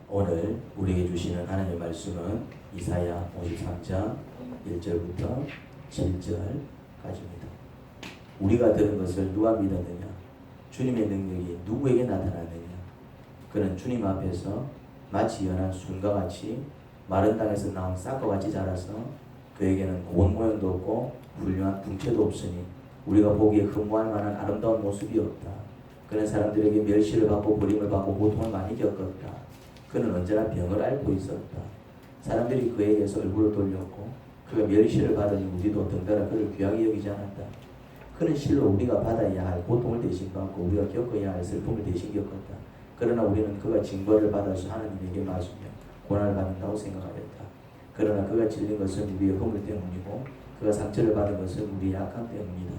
오늘 우리에게 주시는 하나님의 말씀은 이사야 53장 1절부터 7절까지입니다. 우리가 들은 것을 누가 믿었느냐? 주님의 능력이 누구에게 나타났느냐? 그는 주님 앞에서 마치 연한 순과 같이 마른 땅에서 나온 싹과 같이 자라서 그에게는 고운 모양도 없고 훌륭한 궁체도 없으니 우리가 보기에 흠모할 만한 아름다운 모습이 없다. 그는 사람들에게 멸시를 받고 버림을 받고 고통을 많이 겪었다. 그는 언제나 병을 앓고 있었다. 사람들이 그에게서 얼굴을 돌렸고 그가 멸시를 받으니 우리도 덩달아 그를 귀하게 여기지 않았다. 그는 실로 우리가 받아야 할 고통을 대신 받고 우리가 겪어야 할 슬픔을 대신 겪었다. 그러나 우리는 그가 징벌을 받아서 하나님에게 맞으며 고난을 받는다고 생각하였다. 그러나 그가 찔린 것은 우리의 허물 때문이고 그가 상처를 받은 것은 우리의 약함 때문이다.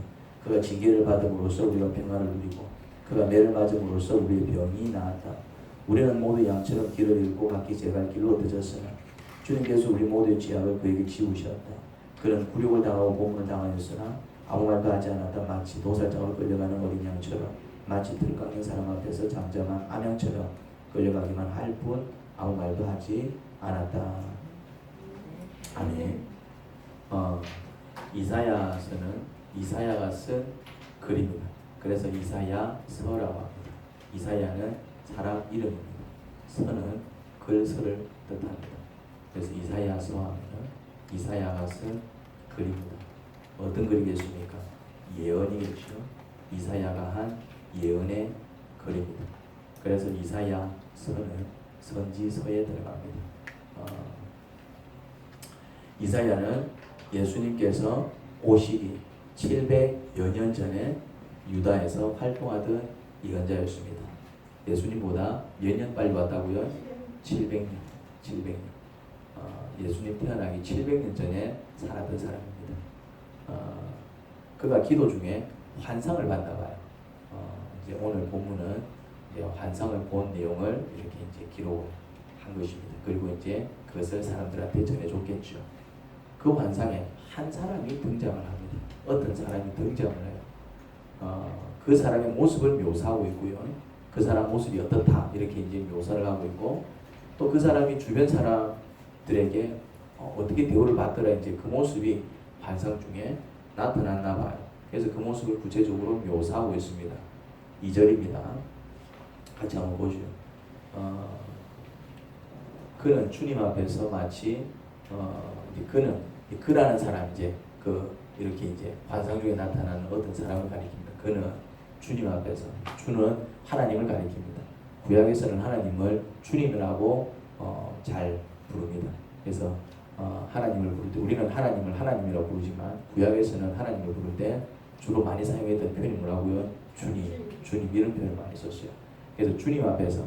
그가 징계를 받음으로써 우리가 평안을 누리고 그가 매를 맞음으로써 우리의 병이 나았다. 우리는 모두 양처럼 길을 잃고 각기 제갈 길로 흩어졌으나 주님께서 우리 모두의 죄악을 그에게 지우셨다. 그는 굴욕을 당하고 고문을 당하였으나 아무 말도 하지 않았다. 마치 도살장으로 끌려가는 어린 양처럼 마치 들 깎는 사람 앞에서 잠잠한 암양처럼 끌려가기만 할 뿐 아무 말도 하지 않았다. 아멘. 이사야가 쓴 글입니다. 그래서 이사야서라고 합니다. 이사야는 사람 이름입니다. 서는 글서를 뜻합니다. 그래서 이사야서 하면 이사야가 쓴 글입니다. 어떤 글이겠습니까? 예언이겠죠. 이사야가 한 예언의 글입니다. 그래서 이사야서는 선지서에 들어갑니다. 이사야는 예수님께서 오시기 700여 년 전에 유다에서 활동하던 예언자였습니다. 예수님보다 몇 년 빨리 왔다고요? 700년. 예수님 태어나기 700년 전에 살았던 사람입니다. 그가 기도 중에 환상을 봤나 봐요. 이제 오늘 본문은 이제 환상을 본 내용을 이렇게 이제 기록한 것입니다. 그리고 이제 그것을 사람들한테 전해줬겠죠. 그 환상에 한 사람이 등장을 합니다. 어떤 사람이 등장을 해요. 그 사람의 모습을 묘사하고 있고요. 그 사람 모습이 어떻다 이렇게 이제 묘사를 하고 있고 또 그 사람이 주변 사람들에게 어떻게 대우를 받더라 이제 그 모습이 환상 중에 나타났나 봐요. 그래서 그 모습을 구체적으로 묘사하고 있습니다. 2절입니다. 같이 한번 보죠. 그는 주님 앞에서 마치 그라는 사람 이제 이렇게 이제 환상 중에 나타나는 어떤 사람을 가리킵니다. 그는 주님 앞에서 주는 하나님을 가리킵니다. 구약에서는 하나님을 주님이라고 잘 부릅니다. 그래서 하나님을 부를 때 우리는 하나님을 하나님이라고 부르지만 구약에서는 하나님을 부를 때 주로 많이 사용했던 표현이 뭐라고요? 주님 이런 표현을 많이 썼어요. 그래서 주님 앞에서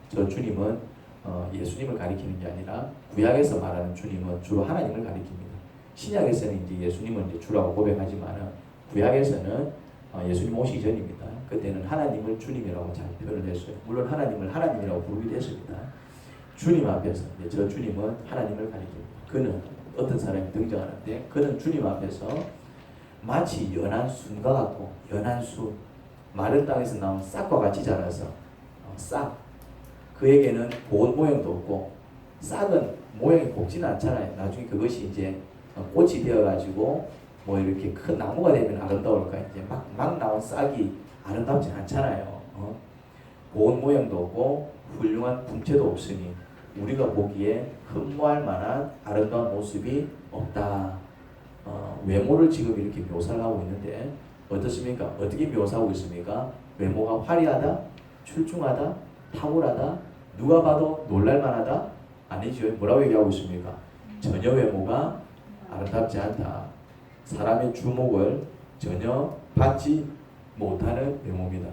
저 주님은 예수님을 가리키는 게 아니라 구약에서 말하는 주님은 주로 하나님을 가리킵니다. 신약에서는 이제 예수님은 이제 주라고 고백하지만 구약에서는 예수님 오시기 전입니다. 그때는 하나님을 주님이라고 잘 표현을 했어요. 물론 하나님을 하나님이라고 부르기도 했습니다. 주님 앞에서 저 주님은 하나님을 가리킵니다. 그는 어떤 사람이 등장하는데 그는 주님 앞에서 마치 연한 순과 같고 연한 순 마른 땅에서 나온 싹과 같이 자라서 싹 그에게는 고운 모양도 없고 싹은 모양이 곱지는 않잖아요. 나중에 그것이 이제 꽃이 되어가지고 뭐 이렇게 큰 나무가 되면 아름다울까 이제 막 나온 싹이 아름답지 않잖아요. 고운 모양도 없고 훌륭한 풍채도 없으니 우리가 보기에 흠모할 만한 아름다운 모습이 없다. 외모를 지금 이렇게 묘사를 하고 있는데 어떻습니까? 어떻게 묘사하고 있습니까? 외모가 화려하다, 출중하다, 탁월하다, 누가 봐도 놀랄만하다? 아니죠. 뭐라고 얘기하고 있습니까? 전혀 외모가 아름답지 않다. 사람의 주목을 전혀 받지 못하는 외모입니다.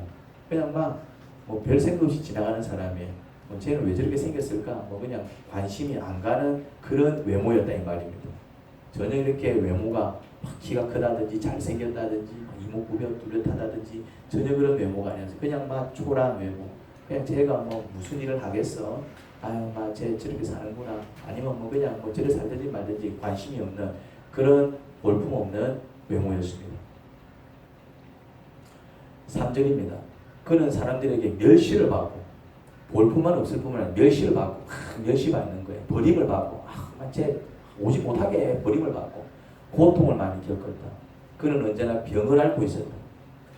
그냥 뭐 별 생각 없이 지나가는 사람이에요. 쟤는 왜 저렇게 생겼을까? 그냥 관심이 안 가는 그런 외모였다 이 말입니다. 전혀 이렇게 외모가 키가 크다든지 잘생겼다든지 이목구비가 뚜렷하다든지 전혀 그런 외모가 아니어서 그냥 초라한 외모. 그냥 제가 무슨 일을 하겠어? 쟤 저렇게 사는구나. 아니면 그냥 저렇게 살든지 말든지 관심이 없는 그런 볼품없는 외모였습니다. 3절입니다. 그는 사람들에게 멸시를 받고 볼품만 없을 뿐만 아니라 멸시를 받고 멸시받는 거예요. 버림을 받고 쟤 오지 못하게 버림을 받고 고통을 많이 겪었다. 그는 언제나 병을 앓고 있었다.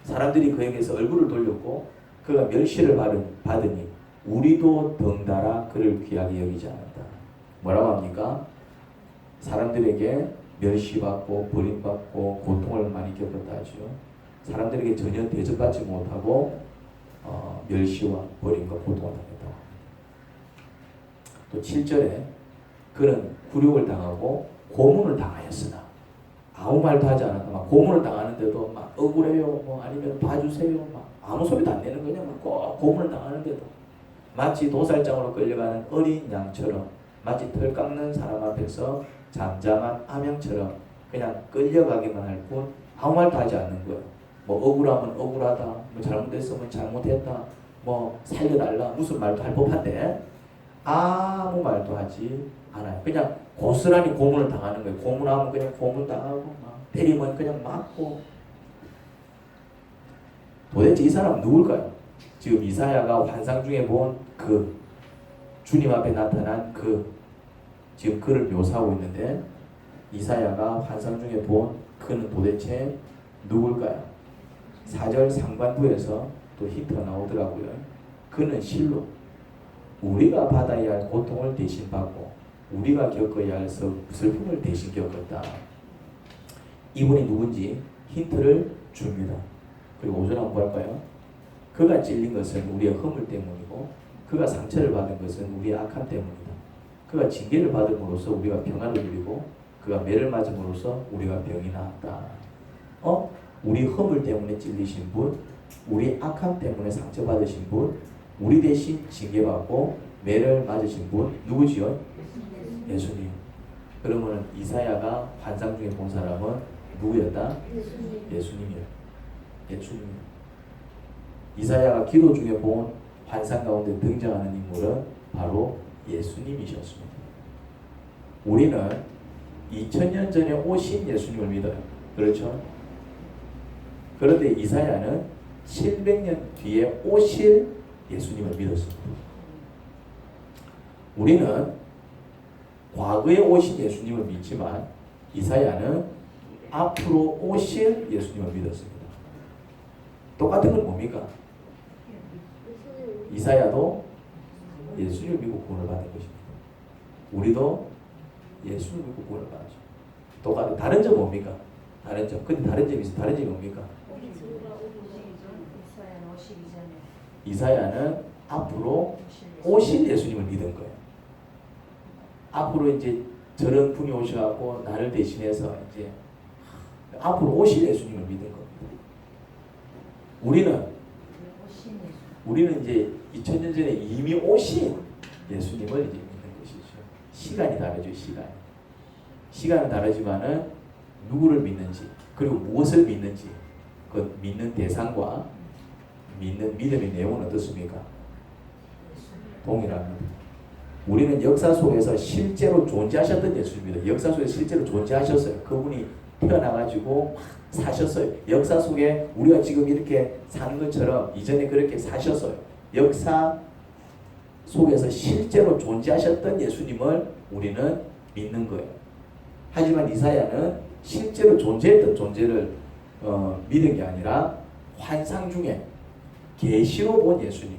사람들이 그에게서 얼굴을 돌렸고 그가 멸시를 받으니 우리도 덩달아 그를 귀하게 여기지 않았다. 뭐라고 합니까? 사람들에게 멸시받고 버림받고 고통을 많이 겪었다 하죠. 사람들에게 전혀 대접받지 못하고 멸시와 버림과 고통을 당했다고 합니다. 또 7절에 그는 굴욕을 당하고 고문을 당하였으나 아무 말도 하지 않았다. 막 고문을 당하는데도 막 억울해요, 뭐 아니면 봐주세요, 막 아무 소리도 안 내는 거냐, 꼭 고문을 당하는데도 마치 도살장으로 끌려가는 어린 양처럼, 마치 털 깎는 사람 앞에서 잠잠한 암양처럼 그냥 끌려가기만 할 뿐 아무 말도 하지 않는 거예요. 뭐 억울하면 억울하다, 뭐 잘못했으면 잘못했다, 뭐 살려달라, 무슨 말도 할 법한데 아무 말도 하지 않아요. 그냥 고스란히 고문을 당하는 거예요. 고문하면 그냥 고문당하고, 막 때리면 그냥 맞고. 도대체 이 사람 누굴까요? 지금 이사야가 환상 중에 본 그 주님 앞에 나타난 그 지금 그를 묘사하고 있는데, 이사야가 환상 중에 본 그는 도대체 누굴까요? 4절 상반부에서 또 힌트가 나오더라고요. 그는 실로 우리가 받아야 할 고통을 대신 받고 우리가 겪어야 할 슬픔을 대신 겪었다. 이분이 누군지 힌트를 줍니다. 그리고 5절 한번 볼까요? 그가 찔린 것은 우리의 허물 때문이고 그가 상처를 받은 것은 우리의 악함 때문이다. 그가 징계를 받음으로써 우리가 평안을 누리고 그가 매를 맞음으로써 우리가 병이 나았다. 우리 허물 때문에 찔리신 분, 우리 악함 때문에 상처받으신 분, 우리 대신 징계받고 매를 맞으신 분 누구지요? 예수님. 그러면 이사야가 환상 중에 본 사람은 누구였다? 예수님이요. 예수님. 이사야가 기도 중에 본 환상 가운데 등장하는 인물은 바로 예수님이셨습니다. 우리는 2000년 전에 오신 예수님을 믿어요. 그렇죠? 그런데 이사야는 700년 뒤에 오실 예수님을 믿었습니다. 우리는 과거에 오신 예수님을 믿지만 이사야는 앞으로 오실 예수님을 믿었습니다. 똑같은 건 뭡니까? 이사야도 예수님을 믿고 구원을 받은 것입니다. 우리도 예수를 믿고 구원을 받죠. 똑같은, 다른 점 뭡니까? 다른 점. 근데 다른 점이 있어. 다른 점이 뭡니까? 이사야는 앞으로 오실 예수님을 믿은 거예요. 앞으로 이제 저런 분이 오셔갖고 나를 대신해서 이제 앞으로 오실 예수님을 믿은 겁니다. 우리는 이제 2000년 전에 이미 오신 예수님을 이제 믿는 것이죠. 시간이 다르죠, 시간은 다르지만은 누구를 믿는지, 그리고 무엇을 믿는지, 그 믿는 대상과 믿는 믿음의 내용은 어떻습니까? 동일합니다. 우리는 역사 속에서 실제로 존재하셨던 예수님입니다. 역사 속에 실제로 존재하셨어요. 그분이 태어나가지고 사셨어요. 역사 속에 우리가 지금 이렇게 사는 것처럼 이전에 그렇게 사셨어요. 역사 속에서 실제로 존재하셨던 예수님을 우리는 믿는 거예요. 하지만 이사야는 실제로 존재했던 존재를 믿은 게 아니라 환상 중에 계시로 본 예수님.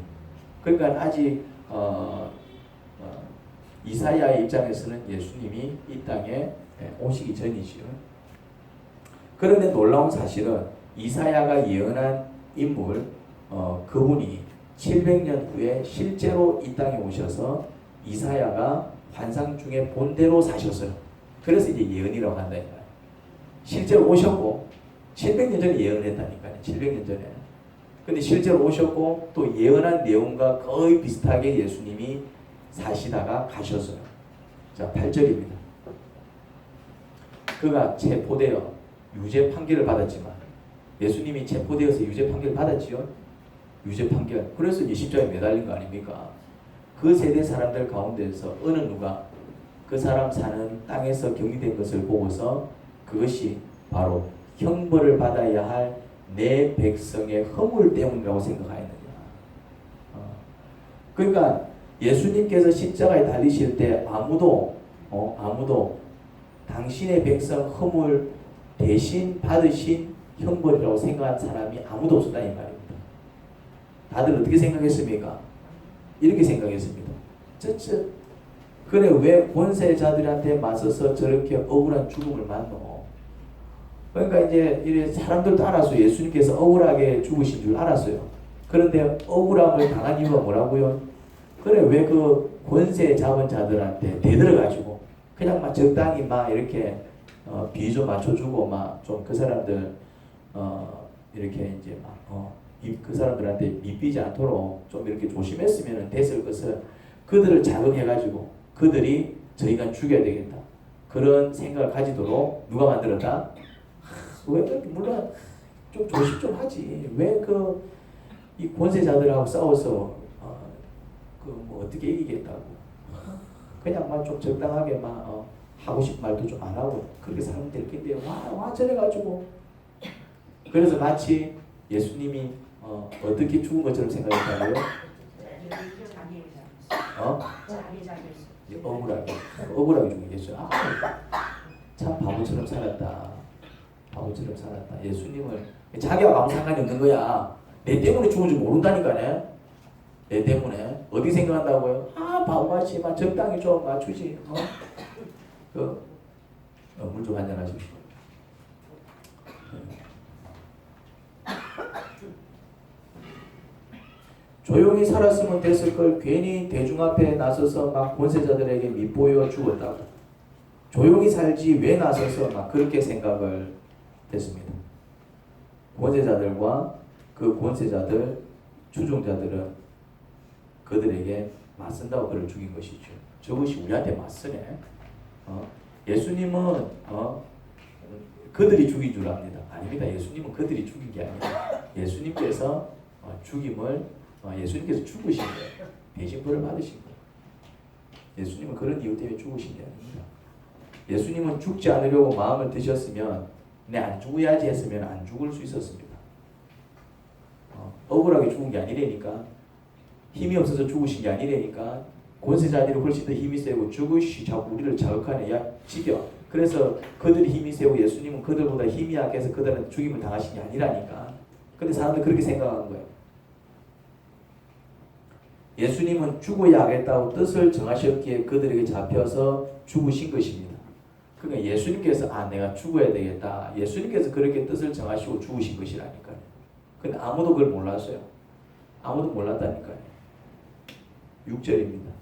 그러니까 아직 이사야의 입장에서는 예수님이 이 땅에 오시기 전이지요. 그런데 놀라운 사실은 이사야가 예언한 인물, 그분이 700년 후에 실제로 이 땅에 오셔서 이사야가 환상 중에 본대로 사셨어요. 그래서 이제 예언이라고 한다니까요. 실제로 오셨고 700년 전에 예언을 했다니까요. 700년 전에. 근데 실제로 오셨고 또 예언한 내용과 거의 비슷하게 예수님이 사시다가 가셨어요. 자, 8절입니다. 그가 체포되어 유죄 판결을 받았지만, 예수님이 체포되어서 유죄 판결을 받았지요. 유죄 판결. 그래서 이제 십자가에 매달린 거 아닙니까? 그 세대 사람들 가운데서 어느 누가 그 사람 사는 땅에서 격리된 것을 보고서 그것이 바로 형벌을 받아야 할 내 백성의 허물 때문이라고 생각하였느냐. 그러니까 예수님께서 십자가에 달리실 때 아무도 당신의 백성 허물 대신 받으신 형벌이라고 생각한 사람이 아무도 없었다 이 말입니다. 다들 어떻게 생각했습니까? 이렇게 생각했습니다. 그래 왜 권세자들한테 맞서서 저렇게 억울한 죽음을 만노? 그러니까 이제 이래 사람들도 알았어요. 예수님께서 억울하게 죽으신 줄 알았어요. 그런데 억울함을 당한 이유가 뭐라고요? 그래 왜 그 권세 잡은 자들한테 대들어가지고 그냥 막 적당히 막 이렇게 비위 좀 맞춰주고 막 좀 그 사람들 이렇게 이제 막 그 사람들한테 미삐지 않도록 좀 이렇게 조심했으면 됐을 것을 그들을 자극해가지고 그들이 저희가 죽여야 되겠다 그런 생각을 가지도록 누가 만들었다? 왜 물론 좀 조심 좀 하지 왜 이 권세자들하고 싸워서 뭐 어떻게 이기겠다고 그냥 막 좀 적당하게 막 하고 싶은 말도 좀 안 하고 그렇게 살면 될 텐데 와 저래가지고 그래서 마치 예수님이 어떻게 죽은 것처럼 생각했다고요? 억울하게 죽겠죠. 참 바보처럼 살았다. 바보처럼 살았다. 예수님을 자기와 아무 상관이 없는 거야. 내 때문에 죽은 줄 모른다니까네. 내 때문에 어디 생각한다고요? 바보같이 막 적당히 좀 맞추지. 물 좀 한잔 하십시오. 조용히 살았으면 됐을 걸 괜히 대중 앞에 나서서 막 권세자들에게 밉보여 죽었다고. 조용히 살지 왜 나서서 막 그렇게 생각을 했습니다. 권세자들과 그 권세자들 추종자들은 그들에게 맞선다고 그를 죽인 것이죠. 저것이 우리한테 맞서네. 예수님은 그들이 죽인 줄 압니다. 아닙니다. 예수님은 그들이 죽인 게 아닙니다. 예수님께서 죽임을 예수님께서 죽으신 거예요. 대신부를 받으신 거예요. 예수님은 그런 이유 때문에 죽으신 게 아닙니다. 예수님은 죽지 않으려고 마음을 드셨으면 내 안 죽어야지 했으면 안 죽을 수 있었습니다. 억울하게 죽은 게 아니라니까 힘이 없어서 죽으신 게 아니라니까 권세자들이 훨씬 더 힘이 세고 죽으시 자꾸 우리를 자극하네. 야 지겨. 그래서 그들이 힘이 세고 예수님은 그들보다 힘이 약해서 그들은 죽임을 당하신 게 아니라니까. 근데 사람들 그렇게 생각하는 거예요. 예수님은 죽어야 하겠다고 뜻을 정하셨기에 그들에게 잡혀서 죽으신 것입니다. 그러니까 예수님께서 내가 죽어야 되겠다. 예수님께서 그렇게 뜻을 정하시고 죽으신 것이라니까요. 근데 아무도 그걸 몰랐어요. 아무도 몰랐다니까요. 6절입니다.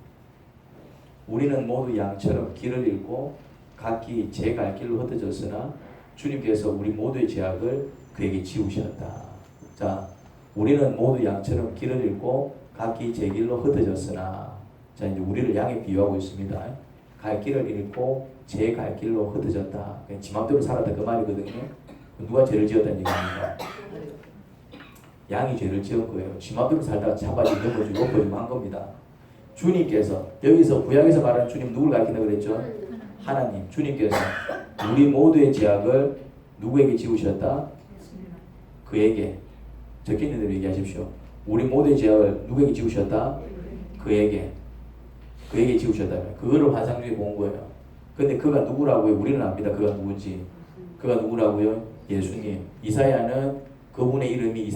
우리는 모두 양처럼 길을 잃고 각기 제 갈 길로 흩어졌으나 주님께서 우리 모두의 죄악을 그에게 지우셨다. 자, 우리는 모두 양처럼 길을 잃고 각기 제 길로 흩어졌으나 자 이제 우리를 양에 비유하고 있습니다. 갈 길을 잃고 제 갈 길로 흩어졌다. 지 맘대로 살았다 그 말이거든요. 누가 죄를 지었다는 얘기입니다. 양이 죄를 지은 거예요. 지 맘대로 살다가 잡아지 넘어지고 엎어지고 한 겁니다. 주님께서 여기서 구약에서 말하는 주님 누굴 가리킨다 그랬죠? 하나님 주님께서 우리 모두의 죄악을 누구에게 지우셨다? 그에게 적혀있는 대로 얘기하십시오. 우리 모두의 죄악을 누구에게 지우셨다? 그에게 지우셨다면 그거를 환상 중에 본 거예요. 근데 그가 누구라고요? 우리는 압니다. 그가 누군지. 그가 누구라고요? 예수님. 이사야는 그분의 이름이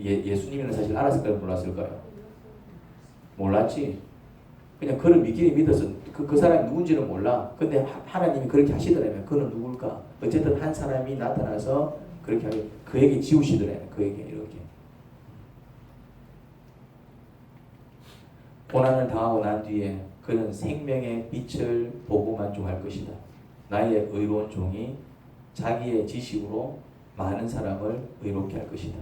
예수님이라는 사실 알았을까요? 몰랐을까요? 몰랐지. 그냥 그를 믿기는 믿어서 그 사람이 누군지는 몰라. 근데 하나님이 그렇게 하시더라면 그는 누굴까? 어쨌든 한 사람이 나타나서 그렇게 하게 그에게 지우시더라면 그에게 이렇게. 고난을 당하고 난 뒤에 그는 생명의 빛을 보고 만족할 것이다. 나의 의로운 종이 자기의 지식으로 많은 사람을 의롭게 할 것이다.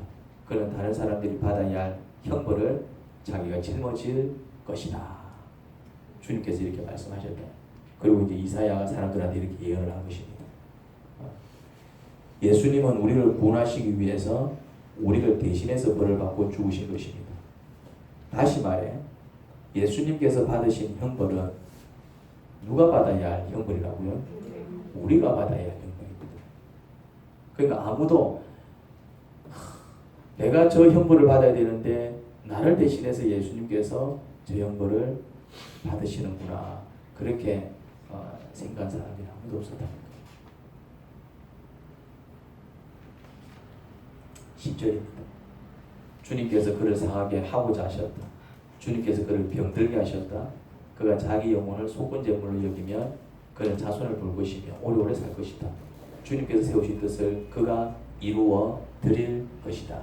그는 다른 사람들이 받아야 할 형벌을 자기가 짊어질 것이다. 주님께서 이렇게 말씀하셨다. 그리고 이제 이사야가 사람들한테 이렇게 예언을 한 것입니다. 예수님은 우리를 구원하시기 위해서 우리를 대신해서 벌을 받고 죽으신 것입니다. 다시 말해 예수님께서 받으신 형벌은 누가 받아야 할 형벌이라고요? 우리가 받아야 할 형벌입니다. 그러니까 아무도 내가 저 형벌을 받아야 되는데 나를 대신해서 예수님께서 저 형벌을 받으시는구나. 그렇게 생각한 사람이 아무도 없었다. 10절입니다. 주님께서 그를 상하게 하고자 하셨다. 주님께서 그를 병들게 하셨다. 그가 자기 영혼을 속건제물로 여기면 그는 자손을 볼 것이며 오래오래 살 것이다. 주님께서 세우신 뜻을 그가 이루어 드릴 것이다.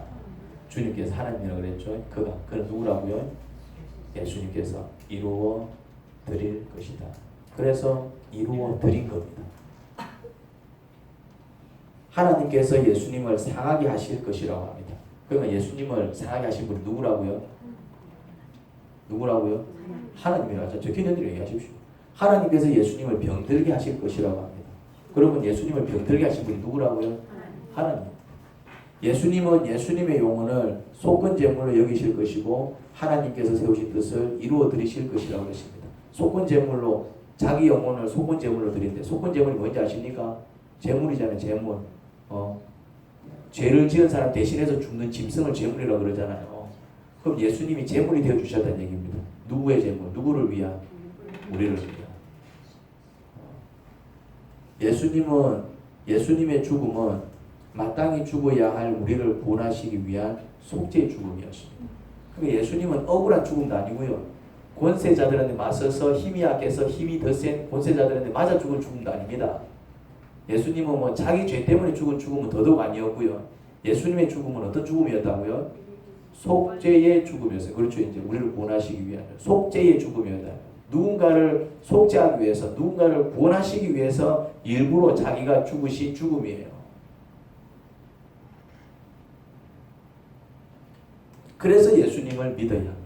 주님께서 하나님이라고 그랬죠. 그는 누구라고요? 예수님께서 이루어 드릴 것이다. 그래서 이루어 드린 겁니다. 하나님께서 예수님을 상하게 하실 것이라고 합니다. 그러면 예수님을 상하게 하신 분이 누구라고요? 누구라고요? 하나님이라고 하죠. 기념들이 얘기하십시오. 하나님께서 예수님을 병들게 하실 것이라고 합니다. 그러면 예수님을 병들게 하신 분이 누구라고요? 하나님. 예수님은 예수님의 영혼을 속건제물로 여기실 것이고 하나님께서 세우신 뜻을 이루어 드리실 것이라고 했습니다. 속건제물로 자기 영혼을 속건제물로 드린대. 속건제물이 뭔지 아십니까? 제물이잖아요. 제물. 죄를 지은 사람 대신해서 죽는 짐승을 제물이라고 그러잖아요. 그럼 예수님이 제물이 되어 주셨다는 얘기입니다. 누구의 제물? 누구를 위한? 우리를 위한. 예수님의 죽음은 마땅히 죽어야 할 우리를 구원하시기 위한 속죄의 죽음이었습니다. 그러니까 예수님은 억울한 죽음도 아니고요. 권세자들한테 맞서서 힘이 약해서 힘이 더 센 권세자들한테 맞아 죽은 죽음도 아닙니다. 예수님은 뭐 자기 죄 때문에 죽은 죽음은 더더욱 아니었고요. 예수님의 죽음은 어떤 죽음이었다고요? 속죄의 죽음이었어요. 그렇죠. 이제 우리를 구원하시기 위한 속죄의 죽음이었다. 누군가를 속죄하기 위해서, 누군가를 구원하시기 위해서 일부러 자기가 죽으신 죽음이에요. 그래서 예수님을 믿어야 합니다.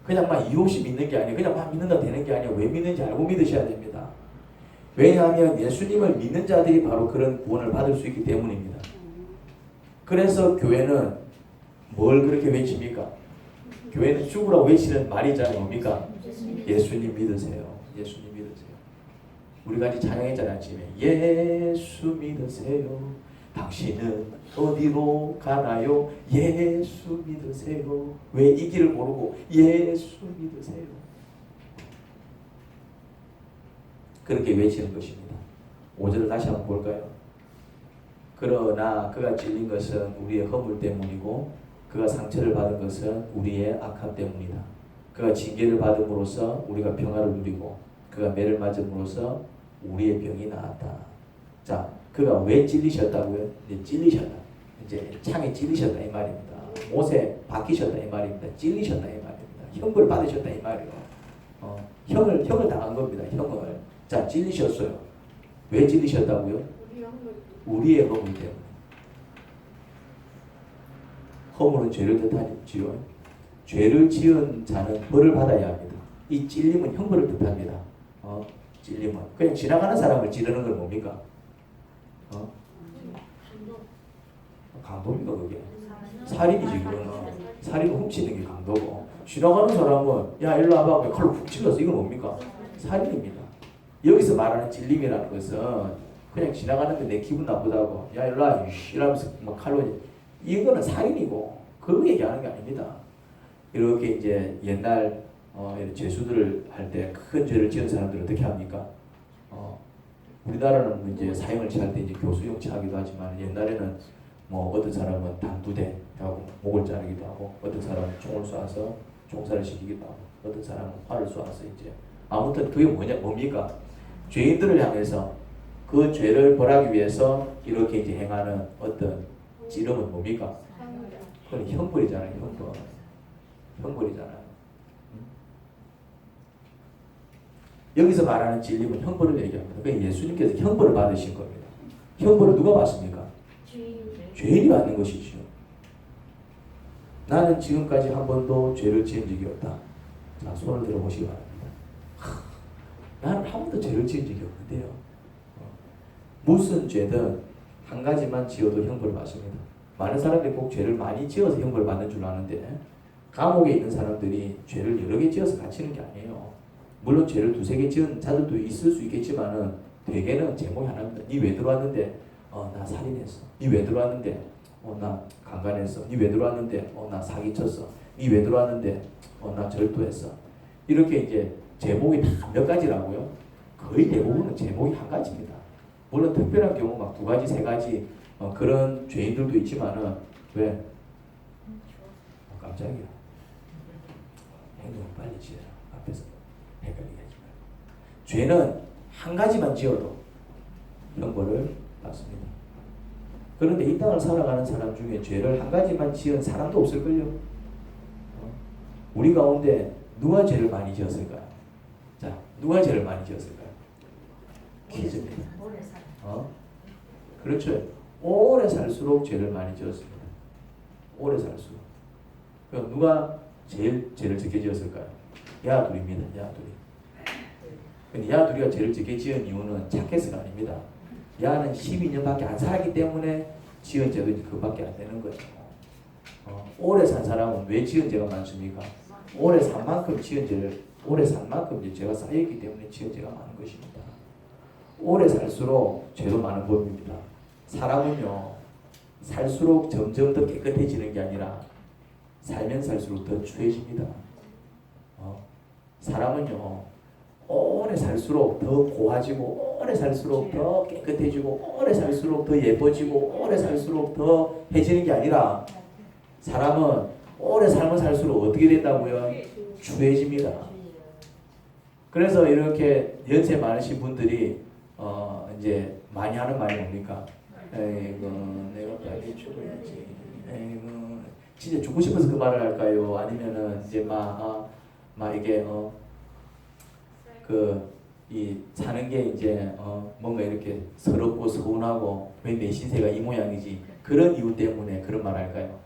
그냥 막 이유 없이 믿는 게 아니에요. 그냥 막 믿는다 되는 게 아니에요. 왜 믿는지 알고 믿으셔야 됩니다. 왜냐하면 예수님을 믿는 자들이 바로 그런 구원을 받을 수 있기 때문입니다. 그래서 교회는 뭘 그렇게 외칩니까? 교회는 죽으라고 외치는 말이잖아요. 뭡니까? 예수님 믿으세요. 예수님 믿으세요. 우리가 이제 찬양했잖아요. 아침에 예수 믿으세요. 당신은 어디로 가나요? 예수 믿으세요. 왜 이 길을 모르고 예수 믿으세요. 그렇게 외치는 것입니다. 5절을 다시 한번 볼까요? 그러나 그가 찔린 것은 우리의 허물 때문이고 그가 상처를 받은 것은 우리의 악함 때문이다. 그가 징계를 받음으로써 우리가 평화를 누리고 그가 매를 맞음으로써 우리의 병이 나았다. 자, 그가 왜 찔리셨다고요? 이제 찔리셨다. 이제 창에 찔리셨다 이 말입니다. 못에 박히셨다 이 말입니다. 찔리셨다 이 말입니다. 형벌 받으셨다 이 말이에요. 형을 당한 겁니다. 형을. 자, 찔리셨어요. 왜 찔리셨다고요? 우리의 허물 때문에. 허물은 죄를 뜻하지요. 죄를 지은 자는 벌을 받아야 합니다. 이 찔림은 형벌을 뜻합니다. 찔림은 그냥 지나가는 사람을 찌르는 건 뭡니까? 강도입니까 그게? 살인이지 그거는. 살인을 훔치는 게 강도고 지나가는 사람은 야 일로 와봐 칼로 훅 찔러서 이건 뭡니까? 살인입니다. 여기서 말하는 찔림이라는 것은 그냥 지나가는데 내 기분 나쁘다고 야 일로 와 이러면서 막 칼로 이거는 살인이고 그거 얘기하는 게 아닙니다. 이렇게 이제 옛날 죄수들을 할 때 큰 죄를 지은 사람들을 어떻게 합니까? 우리나라는 이제 사형을 취할 때 이제 교수형 취하기도 하지만 옛날에는 뭐 어떤 사람은 단두대 하고 목을 자르기도 하고 어떤 사람은 총을 쏴서 총살을 시키기도 하고 어떤 사람은 활을 쏴서 이제 아무튼 그게 뭡니까? 죄인들을 향해서 그 죄를 벌하기 위해서 이렇게 이제 행하는 어떤 찌름은 뭡니까? 그건 형벌이잖아요. 형벌이잖아요. 여기서 말하는 찔림은 형벌을 얘기합니다. 그러니까 예수님께서 형벌을 받으신 겁니다. 형벌을 누가 받습니까? 죄인이 받는 것이죠. 나는 지금까지 한 번도 죄를 지은 적이 없다. 자, 손을 들어보시기 바랍니다. 나는 한 번도 죄를 지은 적이 없는데요. 무슨 죄든 한 가지만 지어도 형벌을 받습니다. 많은 사람들이 꼭 죄를 많이 지어서 형벌을 받는 줄 아는데 감옥에 있는 사람들이 죄를 여러 개 지어서 갇히는 게 아니에요. 물론 죄를 두세 개 지은 자들도 있을 수 있겠지만은 대개는 제목이 하나입니다. 니 왜 들어왔는데? 나 살인했어. 니 왜 들어왔는데? 나 강간했어. 니 왜 들어왔는데? 나 사기쳤어. 니 왜 들어왔는데? 나 절도했어. 이렇게 이제 제목이 다 몇 가지라고요? 거의 대부분은 제목이 한 가지입니다. 물론 특별한 경우 막 두 가지, 세 가지 그런 죄인들도 있지만은 왜? 깜짝이야. 행동을 빨리 지어라. 앞에서 헷갈리게 하지 말고. 죄는 한 가지만 지어도 형벌을 받습니다. 그런데 이 땅을 살아가는 사람 중에 죄를 한 가지만 지은 사람도 없을걸요. 우리 가운데 누가 죄를 많이 지었을까요? 자, 누가 죄를 많이 지었을까요? 퀴즈입니다. 그렇죠. 오래 살수록 죄를 많이 지었습니다. 오래 살수록. 그럼 누가 제일 죄를 적게 지었을까요? 야둘입니다. 야둘이. 근데 야둘이가 죄를 적게 지은 이유는 착해서가 아닙니다. 야는 12년밖에 안 살았기 때문에 지은 죄도 그밖에 안 되는 거예요. 오래 산 사람은 왜 지은 죄가 많습니까? 오래 산 만큼 지은 죄를 오래 산 만큼 이제 죄가 쌓여있기 때문에 지은 죄가 많은 것입니다. 오래 살수록 죄도 많은 법입니다. 사람은요 살수록 점점 더 깨끗해지는 게 아니라 살면 살수록 더 추해집니다. 사람은요 오래 살수록 더 고와지고 오래 살수록 더 깨끗해지고 오래 살수록 더 예뻐지고 오래 살수록 더 해지는 게 아니라 사람은 오래 살면 살수록 어떻게 된다고요? 추해집니다. 그래서 이렇게 연세 많으신 분들이 이제 많이 하는 말이 뭡니까? 에이구 내가 빨리 죽어야지. 에이구 진짜 죽고 싶어서 그 말을 할까요? 아니면은 이제 막 이게 이 사는 게 이제 뭔가 이렇게 서럽고 서운하고 왜 내 신세가 이 모양이지 그런 이유 때문에 그런 말 할까요?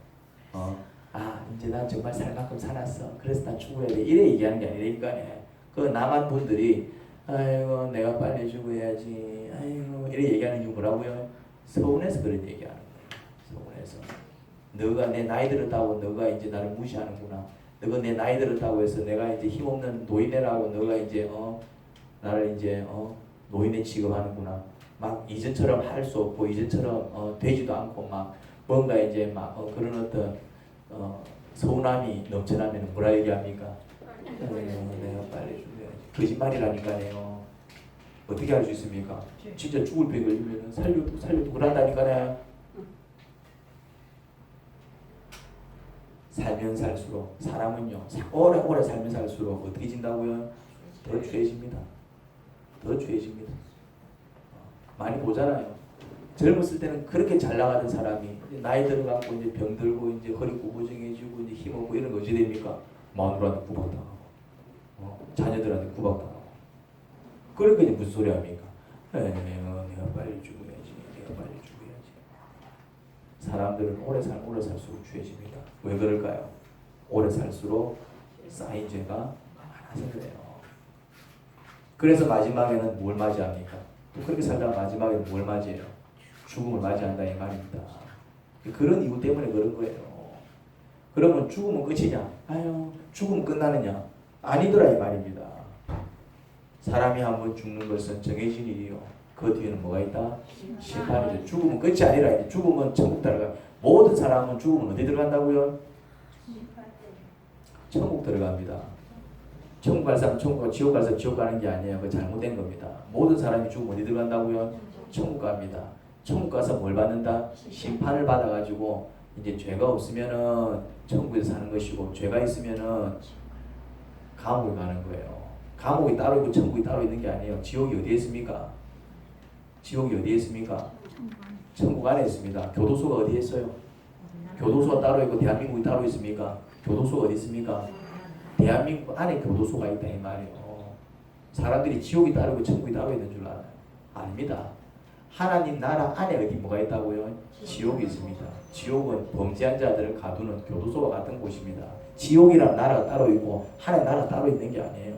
이제 난 정말 살 만큼 살았어. 그래서 난 죽어야 돼. 이래 얘기하는 게 아니라니까요. 그 남한 분들이 아이고 내가 빨리 죽어야지. 아이고 이래 얘기하는 이유 뭐라고요? 서운해서 그런 얘기하는 거예요. 서운해서. 너가 내 나이 들었다고 너가 이제 나를 무시하는구나. 너가 내 나이 들었다고 해서 내가 이제 힘없는 노인네라고 너가 이제 나를 이제 노인네 취급하는구나. 막 이전처럼 할 수 없고 이전처럼 되지도 않고 막 뭔가 이제 막 그런 어떤 서운함이 넘쳐나면 뭐라 얘기합니까? 내가 빨리 죽어야지. 거짓말이라니까요. 어떻게 할 수 있습니까? 진짜 죽을 병 걸리면 살려도 그런다니까요. 살면 살수록 사람은요 오래 살면 살수록 어떻게 진다고요? 더 죄해집니다. 더 죄해집니다. 많이 보잖아요. 젊었을 때는 그렇게 잘 나가던 사람이 이제 나이 들어가고 이제 병 들고 이제 허리 구부정해지고 이제 힘없고 이런 거 어찌 됩니까? 마누라한테 구박당하고 자녀들한테 구박당하고. 그러니까 이제 무슨 소리 합니까? 내가 빨리 죽어야지. 내가 빨리 죽어야지. 사람들은 오래 살수록 죄집니다. 왜 그럴까요? 오래 살수록 쌓인 죄가 많아서 그래요. 그래서 마지막에는 뭘 맞이합니까? 또 그렇게 살다가 마지막에는 뭘 맞이해요? 죽음을 맞이한다 이 말입니다. 그런 이유 때문에 그런 거예요. 그러면 죽으면 끝이냐? 죽으면 끝나느냐? 아니더라 이 말입니다. 사람이 한번 죽는 것은 정해진 일이요. 그 뒤에는 뭐가 있다? 심판이죠. 죽으면 끝이 아니라 이제 죽으면 천국 들어가. 모든 사람은 죽으면 어디 들어간다고요? 천국 들어갑니다. 천국 갈 사람 천국, 지옥 갈 사람 지옥 가는 게 아니에요. 그거 잘못된 겁니다. 모든 사람이 죽으면 어디 들어간다고요? 천국 갑니다. 천국 가서 뭘 받는다? 심판을 받아가지고 이제 죄가 없으면은 천국에서 사는 것이고 죄가 있으면은 감옥에 가는 거예요. 감옥이 따로 있고 천국이 따로 있는 게 아니에요. 지옥이 어디에 있습니까? 지옥이 어디에 있습니까? 천국 안에 있습니다. 교도소가 어디에 있어요? 교도소가 따로 있고 대한민국이 따로 있습니까? 교도소가 어디 있습니까? 대한민국 안에 교도소가 있다 이 말이에요. 사람들이 지옥이 따로 있고 천국이 따로 있는 줄 알아요. 아닙니다. 하나님 나라 안에 어디 뭐가 있다고요? 지옥이 있습니다. 지옥은 범죄한 자들을 가두는 교도소와 같은 곳입니다. 지옥이라는 나라가 따로 있고 하나님 나라가 따로 있는 게 아니에요.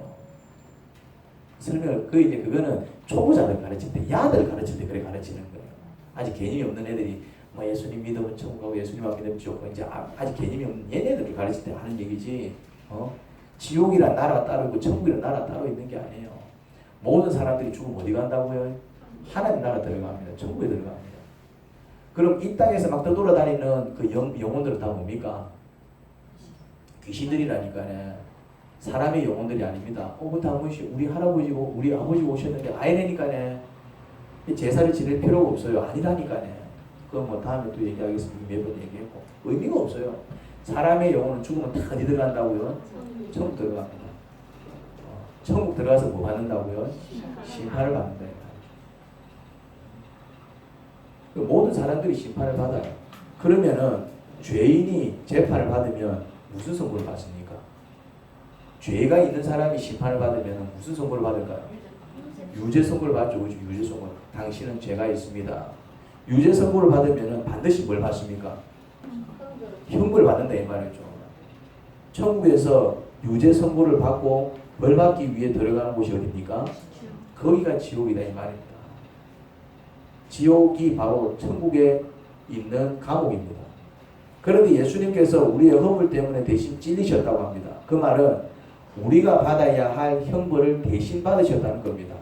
설명을 이제 그거는 초보자들 가르칠 때, 야들 가르칠 때 그래 가르치는 거예요. 아직 개념이 없는 애들이 뭐 예수님 믿으면 천국 가고 예수님만 믿으면 지옥 가고 이제 아직 개념이 없는 얘네들을 가르칠 때 하는 얘기지. 지옥이란 나라가 따로 있고 천국이란 나라가 따로 있는 게 아니에요. 모든 사람들이 죽으면 어디 간다고요? 하나님 나라 들어갑니다. 천국에 들어갑니다. 그럼 이 땅에서 막 떠돌아다니는 그 영혼들은 다 뭡니까? 귀신들이라니까요. 사람의 영혼들이 아닙니다. 그때 한 번씩 우리 할아버지고 우리 아버지 오셨는데 아니라니까요. 제사를 지낼 필요가 없어요. 아니라니까요. 그건 뭐 다음에 또 얘기하겠습니다. 매번 얘기했고 의미가 없어요. 사람의 영혼은 죽으면 다 어디 들어간다고요? 천국 들어갑니다. 천국 들어가서 뭐 받는다고요? 심판을 받는다. 모든 사람들이 심판을 받아요. 그러면은 죄인이 재판을 받으면 무슨 선고를 받습니까? 죄가 있는 사람이 심판을 받으면 무슨 선고를 받을까요? 유죄 선고를 받죠. 유죄 선고. 당신은 죄가 있습니다. 유죄 선고를 받으면 반드시 뭘 받습니까? 형벌을 받는다 이 말이죠. 천국에서 유죄 선고를 받고 벌 받기 위해 들어가는 곳이 어디입니까? 거기가 지옥이다 이 말입니다. 지옥이 바로 천국에 있는 감옥입니다. 그런데 예수님께서 우리의 허물 때문에 대신 찔리셨다고 합니다. 그 말은 우리가 받아야 할 형벌을 대신 받으셨다는 겁니다.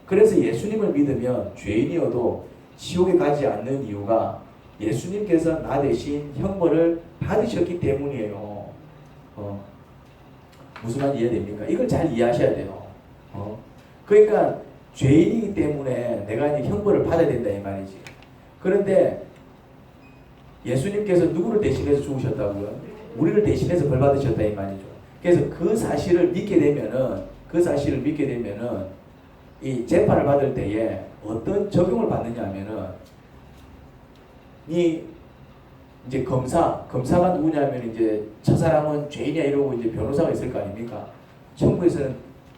그래서 예수님을 믿으면 죄인이어도 지옥에 가지 않는 이유가 예수님께서 나 대신 형벌을 받으셨기 때문이에요. 무슨 말 이해됩니까? 이걸 잘 이해하셔야 돼요. 그러니까 죄인이기 때문에 내가 이제 형벌을 받아야 된다 이 말이지. 그런데 예수님께서 누구를 대신해서 죽으셨다고요? 우리를 대신해서 벌 받으셨다 이 말이죠. 그래서 그 사실을 믿게 되면은 이 재판을 받을 때에 어떤 적용을 받느냐 하면은 이제 검사가 누구냐면 이제 저 사람은 죄인이야 이러고 이제 변호사가 있을 거 아닙니까? 천국에서는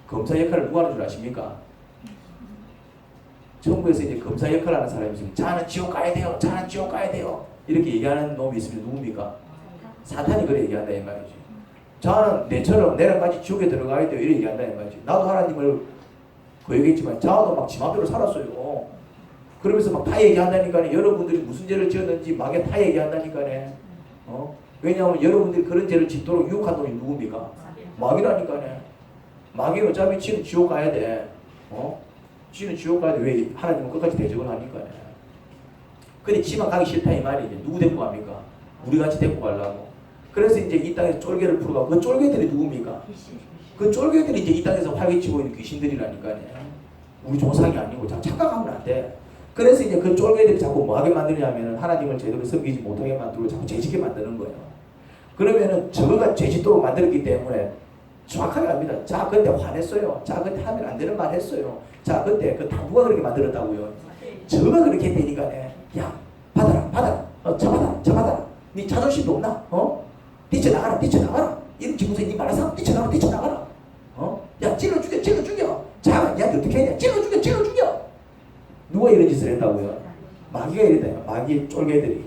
검사 역할을 누가 하는 줄 아십니까? 천국에서 이제 검사 역할을 하는 사람이 있으면 자는 지옥 가야 돼요. 자는 지옥 가야 돼요. 이렇게 얘기하는 놈이 있으면 누굽니까? 사탄이 그래 얘기한다 이 말이지. 자는 내처럼 내일까지 지옥에 들어가야 돼요. 이렇게 얘기한다 이 말이지. 나도 하나님을 그 얘기했지만 자도 막 지 맘대로 살았어요. 그러면서 막 다 얘기한다니까요. 여러분들이 무슨 죄를 지었는지 막에 다 얘기한다니까요. 왜냐하면 여러분들이 그런 죄를 짓도록 유혹한 놈이 누굽니까? 마귀라니까요. 마귀는 어차피 지는 지옥 가야 돼. 지는 지옥 가야 돼. 왜? 하나님은 끝까지 대적을 하니까요. 근데 지만 가기 싫다 이 말이지. 누구 데리고 갑니까? 우리 같이 데리고 가려고. 그래서 이제 이 땅에서 쫄개를 풀어가고 그 쫄개들이 누굽니까? 그 쫄개들이 이제 이 땅에서 활개치고 있는 귀신들이라니까요. 우리 조상이 아니고 착각하면 안 돼. 그래서 이제 그 쫄개들이 자꾸 뭐하게 만드냐면은 하나님을 제대로 섬기지 못하게 만들고 자꾸 죄짓게 만드는 거예요. 그러면은 저거가 죄짓도록 만들었기 때문에 정확하게 압니다. 자, 그때 화냈어요. 자, 그때 하면 안 되는 말 했어요. 자, 그때 그 누가 그렇게 만들었다고요? 저가 그렇게 했다니까. 야, 받아라. 차 받아라. 네 자존심도 없나? 뛰쳐나가라. 이런 지구에서 네 말한 사람 뛰쳐나가라. 야, 찔러 죽여. 자, 얘한테 어떻게 했냐? 찔러 죽여. 누가 이런 짓을 했다고요? 마귀가 이랬다. 마귀 쫄개들이.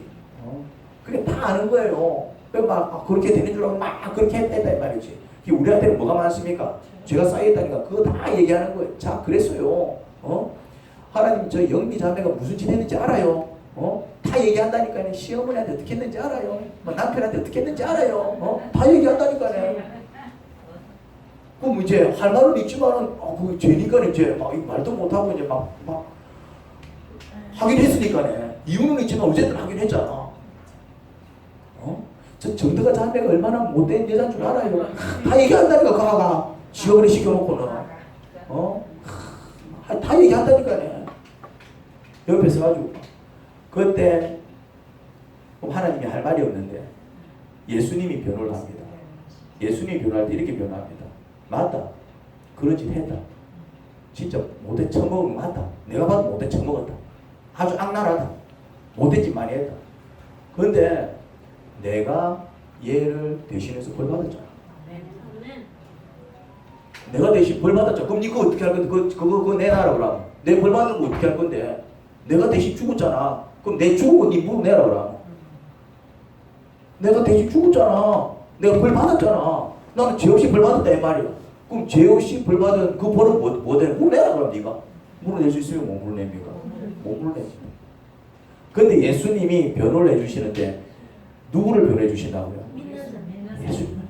그게 다 아는 거예요. 막 그렇게 되는 줄 알고 막 그렇게 했다 이 말이지. 우리한테는 뭐가 많습니까? 죄가 쌓여있다니까 그거 다 얘기하는 거예요. 자, 그랬어요. 하나님 저 영미 자매가 무슨 짓 했는지 알아요. 다 얘기한다니까요. 시어머니한테 어떻게 했는지 알아요. 남편한테 어떻게 했는지 알아요. 다 얘기한다니까요. 그럼 이제 할 말은 있지만은 그 죄니까 이제 막 말도 못하고 이제 막 하긴 했으니까네. 이유는 있지만 어쨌든 하긴 했잖아. 저 정드가 자매가 얼마나 못된 여자인 줄 알아요. 다 얘기한다니까 가가 지옥을 시켜놓고는 다 얘기한다니까네. 옆에 서가지고 그때 하나님이 할 말이 없는데 예수님이 변호를 합니다. 예수님이 변호할 때 이렇게 변호합니다. 맞다. 그런 짓 했다. 진짜 못해 처먹은 거 맞다. 내가 봐도 못해 처먹었다. 아주 악랄하다. 못된 짓 많이 했다. 그런데 내가 얘를 대신해서 벌 받았잖아. 내가 대신 벌 받았잖아. 그럼 니가 어떻게 할 건데? 그거 내놔라 그러면. 내 벌 받는 거 어떻게 할 건데? 내가 대신 죽었잖아. 그럼 내 죽은 거 니 무릎 내라 그러면. 내가 대신 죽었잖아. 내가 벌 받았잖아. 나는 죄 없이 벌 받았다 이 말이야. 그럼 죄 없이 벌 받은 그 벌은 뭐 돼? 물 내라 그럼 니가. 물을 낼 수 있으면 못 물냅니까? 못 물내지. 근데 예수님이 변호를 해주시는데 누구를 변호해 주신다고요? 예수님.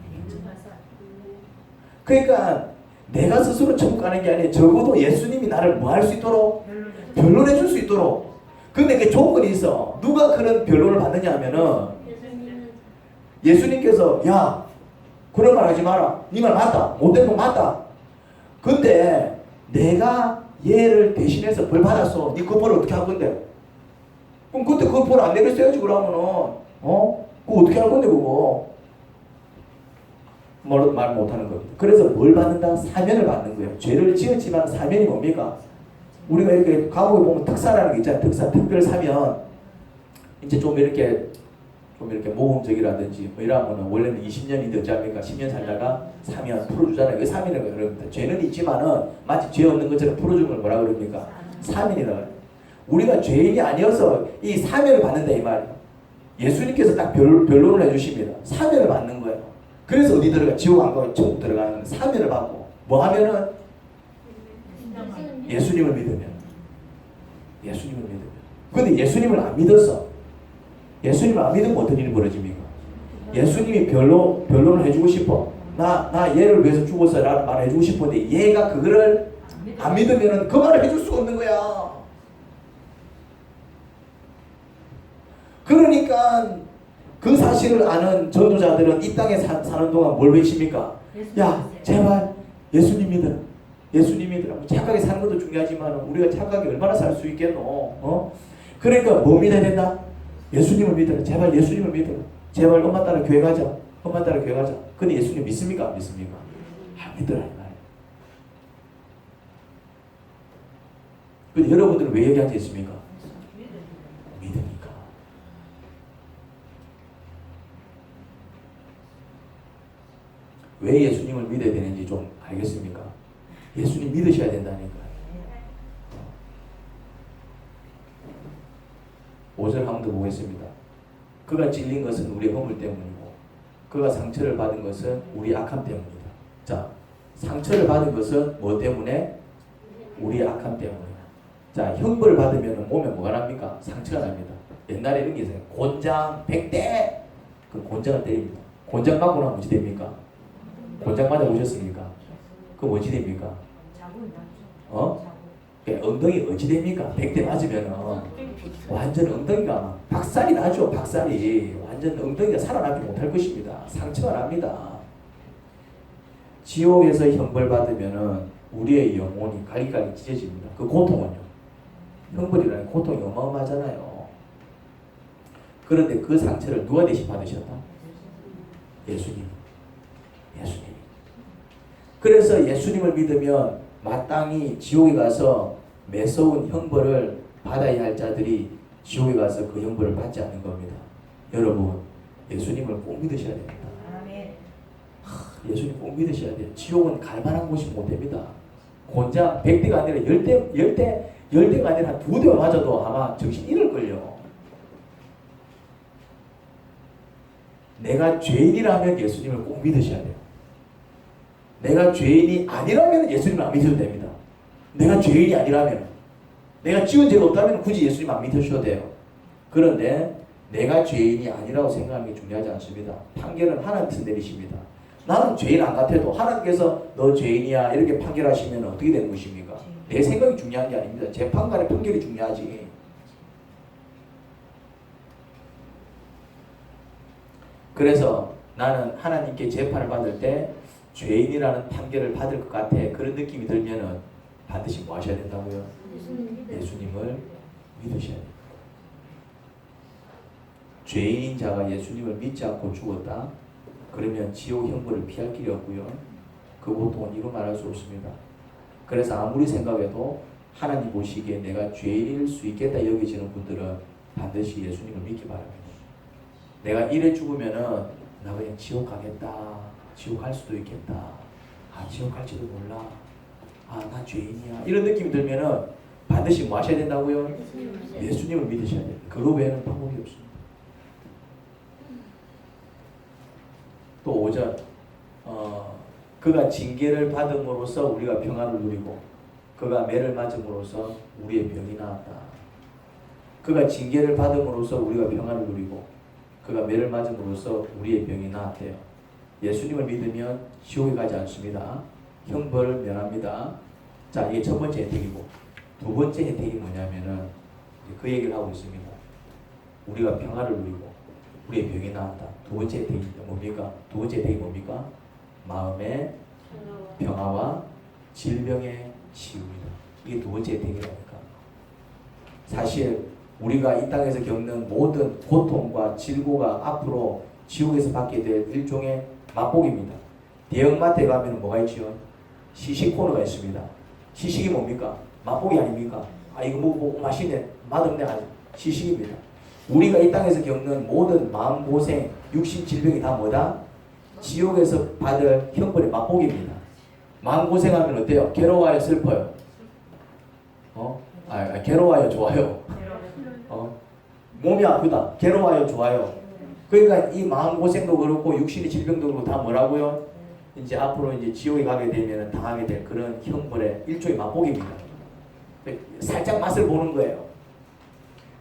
그러니까 내가 스스로 천국 가는 게 아니라 적어도 예수님이 나를 뭐 할 수 있도록? 변론해 줄 수 있도록. 근데 그 조건이 있어. 누가 그런 변론을 받느냐 하면은 예수님께서 야 그런 말 하지 마라. 네 말 맞다. 못된 놈 맞다. 근데 내가 얘를 대신해서 벌 받았어. 네 그 벌을 어떻게 할 건데? 그럼 그때 그 벌 안 내렸어야지 그러면은 그거 어떻게 할 건데 그거? 말 못하는 겁니다. 그래서 뭘 받는다? 사면을 받는 거예요. 죄를 지었지만 사면이 뭡니까? 우리가 이렇게 감옥에 보면 특사라는 게 있잖아요. 특사, 특별 사면. 이제 좀 이렇게 모범적이라든지 뭐 이러면은 원래는 20년인데 어찌합니까? 10년 살다가 사면 풀어주잖아요. 그 사면이라고 그럽니다. 죄는 있지만은 마치 죄 없는 것처럼 풀어주는 걸 뭐라 그럽니까? 사면이라고 해요. 우리가 죄인이 아니어서 이 사면을 받는다 이 말이에요. 예수님께서 딱 변론을 해주십니다. 사면을 받는 거예요. 그래서 어디 들어가? 지옥 안 가고 천국 들어가는 사면을 받고 뭐 하면은 예수님을 믿으면 근데 예수님을 안 믿었어. 예수님을 안 믿으면 어떤 일이 벌어집니까? 예수님이 변론을 해주고 싶어. 나 얘를 위해서 죽었어 라는 말을 해주고 싶은데 얘가 그거를 안 믿으면 그 말을 해줄 수가 없는 거야. 그러니까 그 사실을 아는 전도자들은 이 땅에 사는 동안 뭘 외칩니까? 야 제발 예수님 믿어라. 예수님 믿으라. 착하게 사는 것도 중요하지만 우리가 착하게 얼마나 살 수 있겠노? 그러니까 뭐 믿어야 된다? 예수님을 믿어라. 제발 예수님을 믿어라. 제발 엄마 따라 교회 가자. 엄마 따라 교회 가자. 근데 예수님 믿습니까? 안 믿습니까? 안 믿더라 이 말이에요. 근데 여러분들은 왜 여기 앉아 있습니까? 믿으니까. 왜 예수님을 믿어야 되는지 좀 알겠습니까? 예수님 믿으셔야 된다니까요. 5절 한번 더 보겠습니다. 그가 찔린 것은 우리의 허물 때문이고 그가 상처를 받은 것은 우리의 악함 때문이다. 자, 상처를 받은 것은 뭐 때문에? 우리의 악함 때문이다. 자, 형벌을 받으면 몸에 뭐가 납니까? 상처가 납니다. 옛날에 이런 게 있어요. 곤장 100대! 그 곤장을 때립니다. 곤장 맞고 나면 뭐지 됩니까? 곤장 맞아보셨습니까? 그거 뭐지 됩니까? 엉덩이 어찌 됩니까? 100대 맞으면 완전 엉덩이가 박살이 나죠. 박살이 완전 엉덩이가 살아나지 못할 것입니다. 상처가 납니다. 지옥에서 형벌 받으면 우리의 영혼이 갈기갈기 찢어집니다. 그 고통은요. 형벌이라는 고통이 어마어마하잖아요. 그런데 그 상처를 누가 대신 받으셨다? 예수님. 그래서 예수님을 믿으면 마땅히 지옥에 가서 매서운 형벌을 받아야 할 자들이 지옥에 가서 그 형벌을 받지 않는 겁니다. 여러분, 예수님을 꼭 믿으셔야 됩니다. 예수님 꼭 믿으셔야 돼요. 지옥은 갈만한 곳이 못 됩니다. 곤장 100대가 아니라 10대가 아니라 2대가 맞아도 아마 정신 잃을걸요. 내가 죄인이라면 예수님을 꼭 믿으셔야 돼요. 내가 죄인이 아니라면 예수님을 안 믿어도 됩니다. 내가 죄인이 아니라면, 내가 지은 죄가 없다면 굳이 예수님 안 믿으셔도 돼요. 그런데 내가 죄인이 아니라고 생각하는 게 중요하지 않습니다. 판결은 하나님께서 내리십니다. 나는 죄인 안 같아도 하나님께서 너 죄인이야 이렇게 판결하시면 어떻게 되는 것입니까? 내 생각이 중요한 게 아닙니다. 재판관의 판결이 중요하지. 그래서 나는 하나님께 재판을 받을 때 죄인이라는 판결을 받을 것 같아. 그런 느낌이 들면은 반드시 뭐 하셔야 된다고요? 예수님을 믿으셔야 됩니다. 죄인인 자가 예수님을 믿지 않고 죽었다. 그러면 지옥 형벌을 피할 길이 없고요. 그 고통은 이루 말할 수 없습니다. 그래서 아무리 생각해도 하나님 보시기에 내가 죄인일 수 있겠다 여기지는 분들은 반드시 예수님을 믿기 바랍니다. 내가 이래 죽으면은 나 그냥 지옥 가겠다. 지옥 갈 수도 있겠다. 아, 지옥 갈지도 몰라. 아, 나 죄인이야. 이런 느낌이 들면은 반드시 뭐 하셔야 된다고요? 예수님을 믿으셔야 돼요. 그거 외에는 방법이 없습니다. 또 5절 그가 징계를 받음으로써 우리가 평안을 누리고 그가 매를 맞음으로써 우리의 병이 나았다. 그가 징계를 받음으로써 우리가 평안을 누리고 그가 매를 맞음으로써 우리의 병이 나았대요. 예수님을 믿으면 지옥에 가지 않습니다. 형벌을 면합니다. 자, 이게 첫 번째 혜택이고 두 번째 혜택이 뭐냐면은 그 얘기를 하고 있습니다. 우리가 평안을 누리고 우리의 병이 나았다. 두 번째 혜택이 뭡니까? 두 번째 혜택이 뭡니까? 마음의 평화와 질병의 치유입니다. 이게 두 번째 혜택이라니까. 사실 우리가 이 땅에서 겪는 모든 고통과 질고가 앞으로 지옥에서 받게 될 일종의 맛복입니다. 대형마트에 가면 뭐가 있지요? 시식 코너가 있습니다. 시식이 뭡니까? 맛복이 아닙니까? 아 이거 먹어보고 맛있네, 맛없네 아주 시식입니다. 우리가 이 땅에서 겪는 모든 마음고생, 육신질병이 다 뭐다? 지옥에서 받을 형벌의 맛복입니다. 마음고생하면 어때요? 괴로워요? 슬퍼요? 괴로워요? 좋아요? 몸이 아프다. 괴로워요? 좋아요? 그러니까 이 마음고생도 그렇고 육신의 질병도 그렇고 다 뭐라고요? 이제 앞으로 이제 지옥에 가게 되면 당하게 될 그런 형벌의 일종의 맛복입니다. 살짝 맛을 보는 거예요.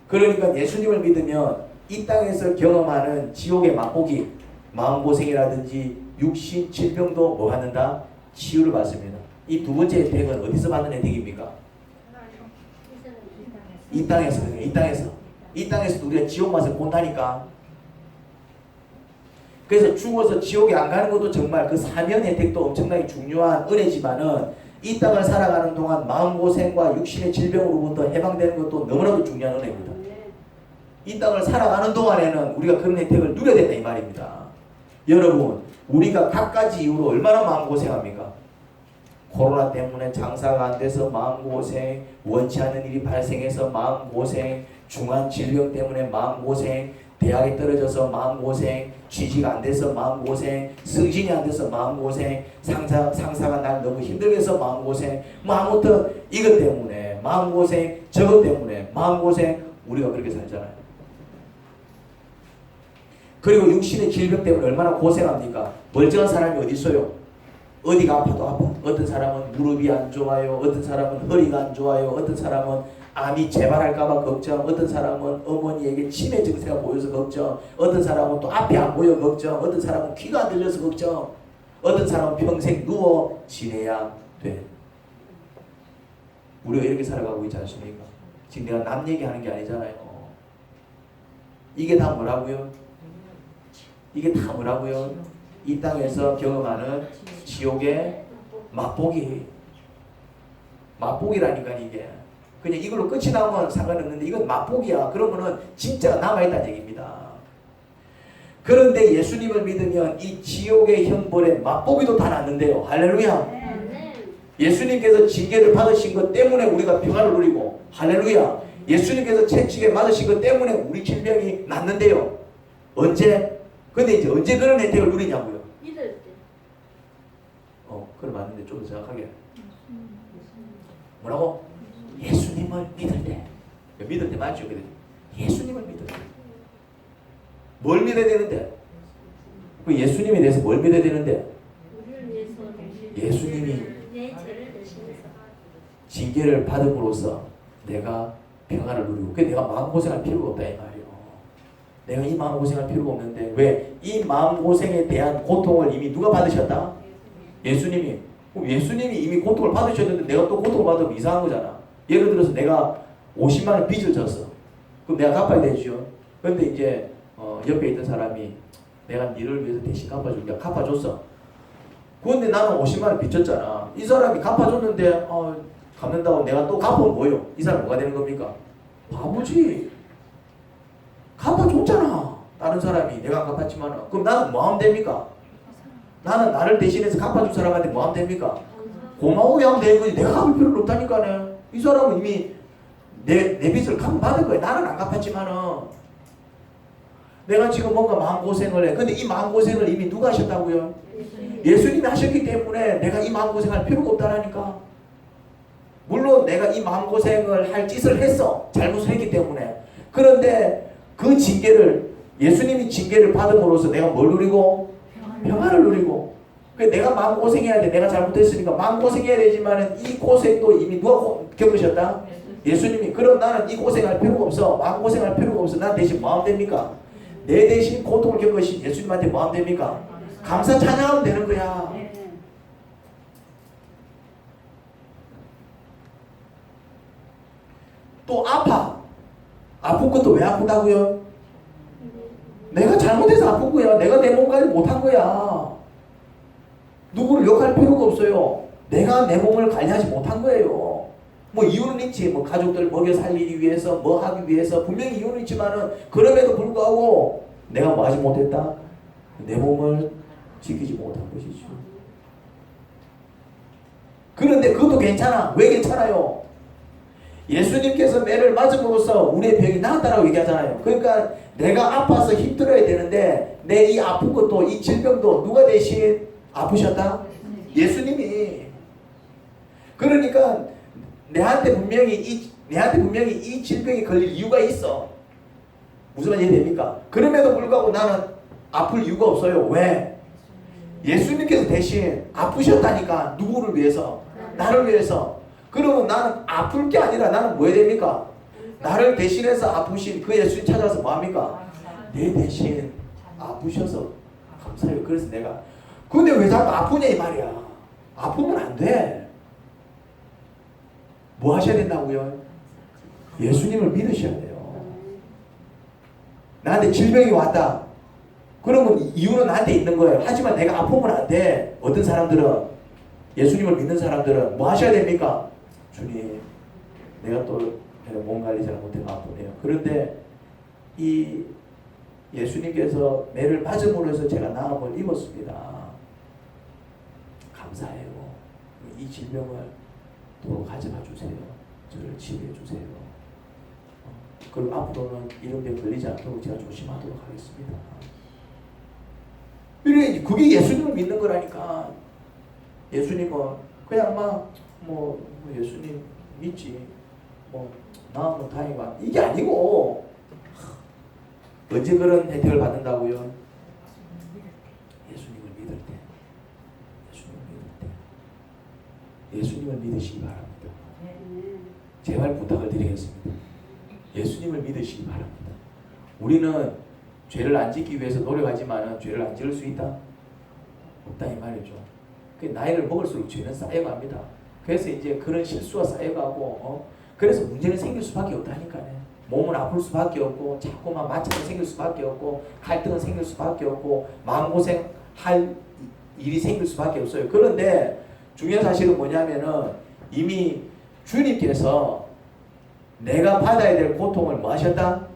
그러니까 예수님을 믿으면 이 땅에서 경험하는 지옥의 맛복이 마음고생이라든지 육신 질병도 뭐 받는다? 치유를 받습니다. 이 두 번째 혜택은 어디서 받는 혜택입니까? 이 땅에서. 이 땅에서 우리가 지옥 맛을 본다니까. 그래서 죽어서 지옥에 안 가는 것도 정말 그 사면 혜택도 엄청나게 중요한 은혜지만은 이 땅을 살아가는 동안 마음고생과 육신의 질병으로부터 해방되는 것도 너무나도 중요한 은혜입니다. 이 땅을 살아가는 동안에는 우리가 그런 혜택을 누려야 된다 이 말입니다. 여러분, 우리가 갖가지 이유로 얼마나 마음고생합니까? 코로나 때문에 장사가 안 돼서 마음고생, 원치 않는 일이 발생해서 마음고생, 중한 질병 때문에 마음고생, 대학에 떨어져서 마음고생, 취직이 안 돼서 마음고생, 승진이 안 돼서 마음고생, 상사가 날 너무 힘들게 해서 마음고생, 아무튼 이것 때문에 마음고생, 저것 때문에 마음고생, 우리가 그렇게 살잖아요. 그리고 육신의 질병 때문에 얼마나 고생합니까? 멀쩡한 사람이 어디 있어요? 어디가 아파도 아파. 어떤 사람은 무릎이 안 좋아요. 어떤 사람은 허리가 안 좋아요. 어떤 사람은 암이 재발할까봐 걱정. 어떤 사람은 어머니에게 치매 증세가 보여서 걱정. 어떤 사람은 또 앞이 안 보여 걱정. 어떤 사람은 귀가 안 들려서 걱정. 어떤 사람은 평생 누워 지내야 돼. 우리가 이렇게 살아가고 있지 않습니까? 지금 내가 남 얘기하는 게 아니잖아요. 이게 다 뭐라고요? 이게 다 뭐라고요? 이 땅에서 경험하는 지옥의 맛복이라니까 이게. 그냥 이걸로 끝이 나면 상관없는데 이건 맛복이야. 그러면은 진짜가 남아있다는 얘기입니다. 그런데 예수님을 믿으면 이 지옥의 형벌에 맛보기도 다 났는데요. 할렐루야. 예수님께서 징계를 받으신 것 때문에 우리가 평안을 누리고, 할렐루야. 예수님께서 채찍에 맞으신 것 때문에 우리 질병이 낫는데요. 언제? 근데 이제 언제 그런 혜택을 누리냐고요? 믿을 때. 그럼 맞는데 좀 더 정확하게. 뭐라고? 예수님을 믿을 때. 믿을 때 맞죠? 예수님을 믿을 때. 뭘 믿어야 되는데? 그 예수님에 대해서 뭘 믿어야 되는데? 예수님이 징계를 받음으로써 내가 평안을 누리고, 그 내가 마음고생할 필요가 없다 이 말이에요. 내가 이 마음고생할 필요가 없는데 왜? 이 마음고생에 대한 고통을 이미 누가 받으셨다? 예수님이. 예수님이 이미 고통을 받으셨는데 내가 또 고통을 받으면 이상한 거잖아. 예를 들어서 내가 50만 원 빚을 졌어. 그럼 내가 갚아야 되죠. 그런데 이제 옆에 있던 사람이 내가 니를 위해서 대신 갚아줄게. 갚아줬어. 그런데 나는 50만 원 빚졌잖아. 이 사람이 갚아줬는데 갚는다고 내가 또 갚으면 뭐요? 이 사람 뭐가 되는 겁니까? 바보지. 갚아줬잖아. 다른 사람이 내가 갚았지만 그럼 나는 뭐 하면 됩니까? 나는 나를 대신해서 갚아준 사람한테 뭐 하면 됩니까? 고마워 하면 되는 거지. 내가 갚을 필요는 없다니까네. 이 사람은 이미 내 빚을 갚아받은 거야. 나는 안 갚았지만은 내가 지금 뭔가 마음고생을 해. 근데 이 마음고생을 이미 누가 하셨다고요? 예수님이 하셨기 때문에 내가 이 마음고생할 필요가 없다라니까. 물론 내가 이 마음고생을 할 짓을 했어. 잘못을 했기 때문에. 그런데 그 징계를, 예수님이 징계를 받음으로써 내가 뭘 누리고? 평안을 누리고. 내가 마음고생해야 돼. 내가 잘못했으니까 마음고생해야 되지만 이 고생도 이미 누가 겪으셨다? 예수님이. 그럼 나는 이 고생할 필요가 없어. 마음고생할 필요가 없어. 난 대신 뭐 하면 됩니까? 내 대신 고통을 겪으신 예수님한테 뭐 하면 됩니까? 감사 찬양하면 되는 거야. 또 아픈 것도 왜 아프다고요? 내가 잘못해서 아픈 거야. 내가 내 몸 관리 못한 거야. 누구를 욕할 필요가 없어요. 내가 내 몸을 관리하지 못한 거예요. 뭐 이유는 있지. 뭐 가족들 먹여 살리기 위해서 뭐 하기 위해서 분명히 이유는 있지만은 그럼에도 불구하고 내가 뭐 하지 못했다? 내 몸을 지키지 못한 것이죠. 그런데 그것도 괜찮아. 왜 괜찮아요? 예수님께서 매를 맞음으로써 우리의 병이 나았다라고 얘기하잖아요. 그러니까 내가 아파서 힘들어야 되는데 내 이 아픈 것도 이 질병도 누가 대신 아프셨다? 예수님이. 그러니까 내한테 분명히 이 질병이 걸릴 이유가 있어. 무슨 말 이해됩니까? 그럼에도 불구하고 나는 아플 이유가 없어요. 왜? 예수님께서 대신 아프셨다니까. 누구를 위해서? 나를 위해서. 그러면 나는 아플 게 아니라 나는 뭐 해야 됩니까? 나를 대신해서 아프신 그 예수님 찾아서 뭐합니까? 내 대신 아프셔서 감사해요. 그래서 내가 근데 왜 자꾸 아프냐 이 말이야. 아프면 안 돼. 뭐 하셔야 된다고요? 예수님을 믿으셔야 돼요. 나한테 질병이 왔다. 그러면 이유는 나한테 있는 거예요. 하지만 내가 아프면 안 돼. 어떤 사람들은 예수님을 믿는 사람들은 뭐 하셔야 됩니까? 주님, 내가 또 몸 관리 잘 못해서 아프네요. 그런데 이 예수님께서 매를 맞음으로 해서 제가 나음을 입었습니다. 감사해요. 이 질병을 또 가져가 주세요. 저를 치유해 주세요. 그리고 앞으로는 이런 병 걸리지 않도록 제가 조심하도록 하겠습니다. 그게 예수님을 믿는 거라니까. 예수님은 그냥 뭐 예수님 믿지. 뭐 나는 다행이다. 이게 아니고 언제 그런 혜택을 받는다고요? 예수님을 믿을 때. 예수님을 믿으시기 바랍니다. 제발 부탁을 드리겠습니다. 예수님을 믿으시기 바랍니다. 우리는 죄를 안 짓기 위해서 노력하지만 죄를 안 지을 수 있다? 없다 이 말이죠. 나이를 먹을수록 죄는 쌓여갑니다. 그래서 이제 그런 실수가 쌓여가고 그래서 문제는 생길 수밖에 없다니까요. 몸은 아플 수밖에 없고 자꾸만 마찰이 생길 수밖에 없고 갈등은 생길 수밖에 없고 마음고생할 일이 생길 수밖에 없어요. 그런데 중요한 사실은 뭐냐면은 이미 주님께서 내가 받아야 될 고통을 뭐 하셨다?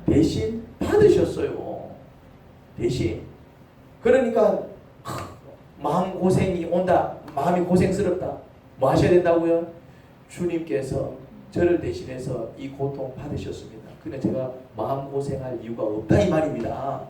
대신 받으셨어요. 대신. 그러니까 마음고생이 온다. 마음이 고생스럽다. 뭐 하셔야 된다고요? 주님께서 저를 대신해서 이 고통 받으셨습니다. 근데 제가 마음고생할 이유가 없다 이 말입니다.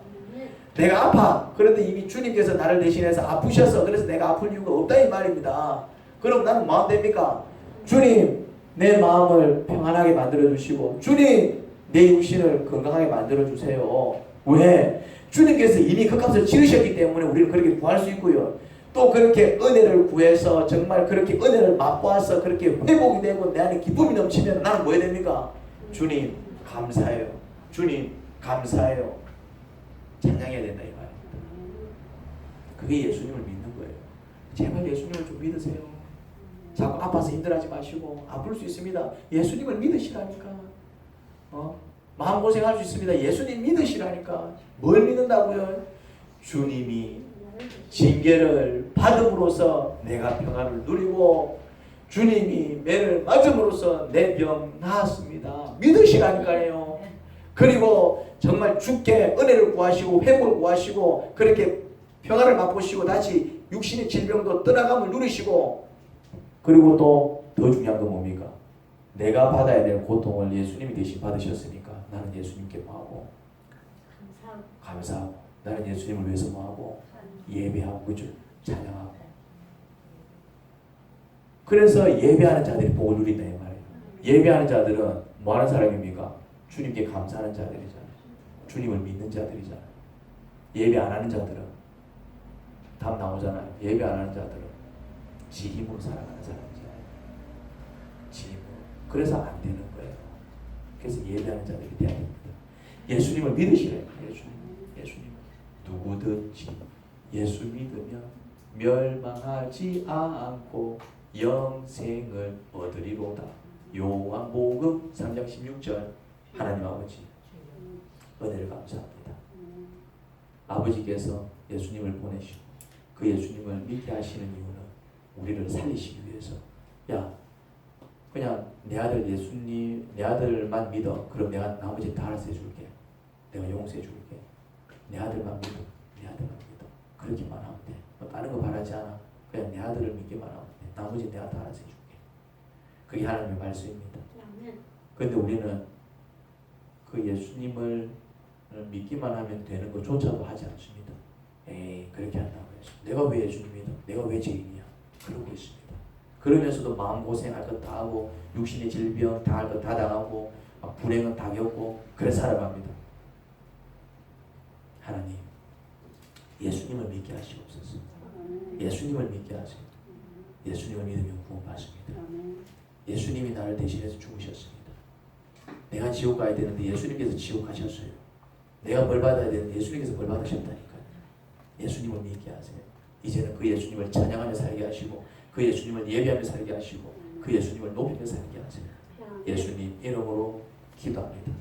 내가 아파. 그런데 이미 주님께서 나를 대신해서 아프셔서 그래서 내가 아플 이유가 없다 이 말입니다. 그럼 나는 뭐 하면 됩니까? 주님 내 마음을 평안하게 만들어 주시고 주님 내 육신을 건강하게 만들어 주세요. 왜? 주님께서 이미 그 값을 치르셨기 때문에 우리는 그렇게 구할 수 있고요. 또 그렇게 은혜를 구해서 정말 그렇게 은혜를 맛보아서 그렇게 회복이 되고 내 안에 기쁨이 넘치면 나는 뭐 해야 됩니까? 주님 감사해요. 주님 감사해요. 찬양해야 된다 이 말입니다. 그게 예수님을 믿는 거예요. 제발 예수님을 좀 믿으세요. 자꾸 아파서 힘들어하지 마시고 아플 수 있습니다. 예수님을 믿으시라니까. 마음고생할 수 있습니다. 예수님 믿으시라니까. 뭘 믿는다고요? 주님이 징계를 받음으로써 내가 평안을 누리고 주님이 매를 맞음으로써 내 병 나았습니다. 믿으시라니까요. 그리고 정말 주께 은혜를 구하시고 회복을 구하시고 그렇게 평안을 맛보시고 다시 육신의 질병도 떠나감을 누리시고 그리고 또 더 중요한 건 뭡니까? 내가 받아야 될 고통을 예수님이 대신 받으셨으니까 나는 예수님께 뭐하고 감사하고 나는 예수님을 위해서 뭐하고 예배하고 그죠? 찬양하고 그래서 예배하는 자들이 복을 누린다 이 말이에요. 예배하는 자들은 뭐하는 사람입니까? 주님께 감사하는 자들이잖아요. 주님을 믿는 자들이잖아요. 예배 안 하는 자들은 답 나오잖아요. 예배 안 하는 자들은 지 힘으로 살아가는 사람이잖아요. 지 힘으로. 그래서 안 되는 거예요. 그래서 예배하는 자들이 돼야 됩니다. 예수님을 믿으시래요. 예수님. 누구든지 예수 믿으면 멸망하지 않고 영생을 얻으리로다. 요한복음 3장 16절. 하나님 아버지 은혜를 감사합니다. 아버지께서 예수님을 보내시고 그 예수님을 믿게 하시는 이유는 우리를 살리시기 위해서. 야, 그냥 내 아들 예수님, 내 아들만 믿어. 그럼 내가 나머지 다 알아서 해줄게. 내가 용서해 줄게. 내 아들만 믿어. 내 아들만 믿어. 그렇게만 하면 돼. 뭐 다른 거 바라지 않아. 그냥 내 아들을 믿기만 하면 돼. 나머지 내가 다 알아서 해줄게. 그게 하나님의 말씀입니다. 그런데 우리는 그 예수님을 믿기만 하면 되는 것조차도 하지 않습니다. 에이, 그렇게 한다고 해서 내가 왜 예수님이다? 내가 왜 죄인이야? 그러고 있습니다. 그러면서도 마음고생할 것 다 하고 육신의 질병 다 할 것 다 당하고 막 불행은 다 겪고 그래 살아갑니다. 하나님, 예수님을 믿게 하시옵소서. 예수님을 믿게 하세요. 예수님을 믿으면 구원받습니다. 예수님이 나를 대신해서 죽으셨습니다. 내가 지옥 가야 되는데 예수님께서 지옥 가셨어요. 내가 벌 받아야 되는데 예수님께서 벌 받으셨다니까요. 예수님을 믿게 하세요. 이제는 그 예수님을 찬양하며 살게 하시고 그 예수님을 예배하며 살게 하시고 그 예수님을 높이며 살게 하세요. 예수님 이름으로 기도합니다.